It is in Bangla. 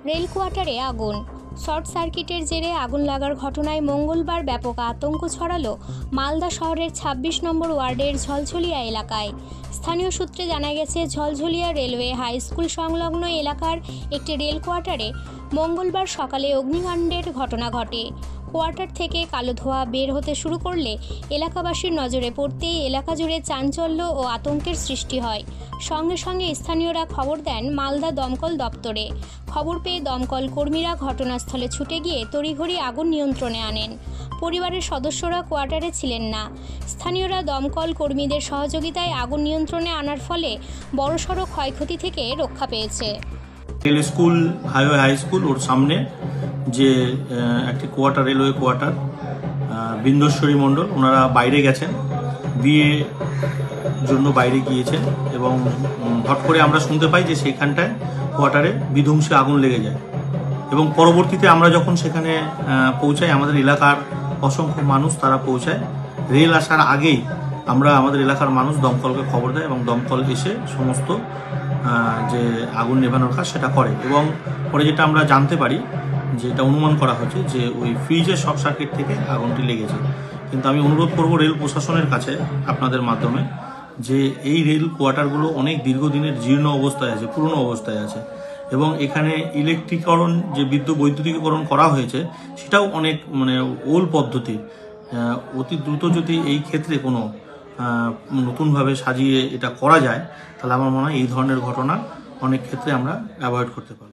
রেল কোয়ার্টারে আগুন। শর্ট সার্কিটের জেরে আগুন লাগার ঘটনায় মঙ্গলবার ব্যাপক আতঙ্ক ছড়ালো মালদা শহরের ২৬ নম্বর ওয়ার্ডের ঝলঝলিয়া এলাকায়। স্থানীয় সূত্রে জানা গেছে, ঝলঝলিয়া রেলওয়ে হাই স্কুল সংলগ্ন এলাকার একটি রেল কোয়ার্টারে মঙ্গলবার সকালে অগ্নিকাণ্ডের ঘটনা ঘটে। কোয়ার্টার থেকে কালো ধোঁয়া বের হতে শুরু করলে এলাকাবাসীর নজরে পড়তেই এলাকা জুড়ে চাঞ্চল্য ও আতঙ্কের সৃষ্টি হয়। সঙ্গে সঙ্গে স্থানীয়রা খবর দেন মালদা দমকল দপ্তরে। খবর পেয়ে দমকল কর্মীরা ঘটনাস্থলে ছুটে গিয়ে তড়িঘড়ি আগুন নিয়ন্ত্রণে আনেন। পরিবারের সদস্যরা কোয়ার্টারে ছিলেন না। স্থানীয়রা দমকল কর্মীদের সহযোগিতায় আগুন নিয়ন্ত্রণে আনার ফলে বড়সড় ক্ষয়ক্ষতি থেকে রক্ষা পেয়েছে। Rail school, highway high school, ওর সামনে যে একটি quarter, railway quarter, Bindeshwari Mandal ওনারা বাইরে গেছেন, বিয়ে জন্য বাইরে গিয়েছেন এবং হট করে আমরা শুনতে পাই যে সেখানটায় কোয়ার্টারে বিধ্বংসী আগুন লেগে যায় এবং পরবর্তীতে আমরা যখন সেখানে পৌঁছাই, আমাদের এলাকার অসংখ্য মানুষ তারা পৌঁছায়। রেল আসার আগেই আমরা আমাদের এলাকার মানুষ দমকলকে খবর দেয় এবং দমকল এসে সমস্ত যে আগুন নেভানোর কাজ সেটা করে এবং পরে যেটা আমরা জানতে পারি, যেটা অনুমান করা হয়েছে যে ওই ফ্রিজের শর্ট সার্কিট থেকে আগুনটি লেগেছে। কিন্তু আমি অনুরোধ করব রেল প্রশাসনের কাছে আপনাদের মাধ্যমে যে এই রেল কোয়ার্টারগুলো অনেক দীর্ঘদিনের জীর্ণ অবস্থায় আছে, পুরনো অবস্থায় আছে এবং এখানে ইলেকট্রিকরণ যে বৈদ্যুতিকীকরণ করা হয়েছে সেটাও অনেক ওল্ড পদ্ধতি। অতি দ্রুত যদি এই ক্ষেত্রে কোনো নতুনভাবে সাজিয়ে এটা করা যায় তাহলে আমার মনে হয় এই ধরনের ঘটনা অনেক ক্ষেত্রে আমরা অ্যাভয়েড করতে পারব।